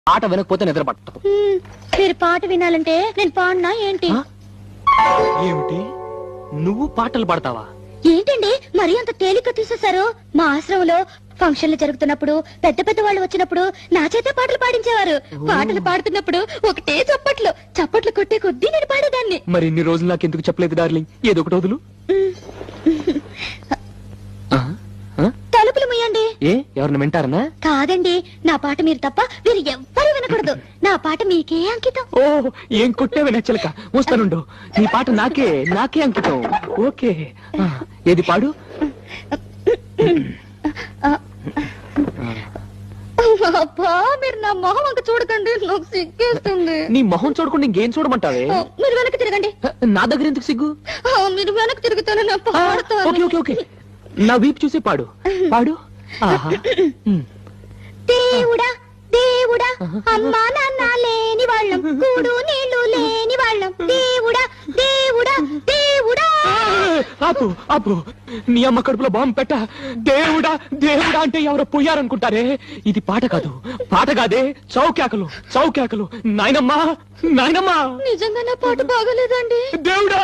పాట వినకపోతే నిద్ర పట్టదు. మీరు పాట వినాలంటే నేను పాడినా ఏంటి? ఏమిటి నువ్వు పాటలు పాడతావా? ఏంటండి మరీ అంత తేలిక తీసేశారు? మా ఆశ్రమంలో ఫంక్షన్లు జరుగుతున్నప్పుడు పెద్ద పెద్ద వాళ్ళు వచ్చినప్పుడు నా చేతే పాటలు పాడించేవారు. పాటలు పాడుతున్నప్పుడు ఒకటే చప్పట్లు చప్పట్లు కొట్టే కొద్దీ నేను పాడేదాన్ని. మరి ఇన్ని రోజులు నాకు ఎందుకు చెప్పలేదు డార్లింగ్? ఏదో ఒకటి వదులు. తలుపులు ముయ్యండి. ఏ ఎవరిని వింటారనా? కాదండి, నా పాట మీరు తప్ప మీరు ఎవ్వరూ వినకూడదు. నా పాట మీకే అంకితం. ఓ ఏం కొట్టేవే నచ్చలక. వస్తానుండు, నీ పాట నాకే నాకే అంకితం. ఓకే ఏది పాడు. అబ్బా మీరు నా మొహం అంక చూడకండి, నాకు సిగ్గేస్తుంది. నీ మొహం చూడకుండా ఇంకేం చూడమంటావే? మీరు వెనక్కి తిరగండి. నా దగ్గర ఎందుకు సిగ్గు? మీరు వెనక్కి తిరుగుతాను నా పాడతాను. ఓకే ఓకే ఓకే నా వీపు చూసి పాడు పాడు. దేవుడా దేవుడా అమ్మా నాన్న లేని వాళ్ళం, కూడు నీళ్లు లేని వాళ్ళం, దేవుడా దేవుడా దేవుడా. ఆపు ఆపు, నీ అమ్మ కడుపులో బాంబు పెట్ట. దేవుడా దేవుడా అంటే ఎవరో పోయారనుకుంటారే. ఇది పాట కాదు, పాట కాదే, చౌకేకలు చౌకేకలు. నాయనమ్మా నాయనమ్మా, నిజంగా నా పాట బాగలేదండి. దేవుడా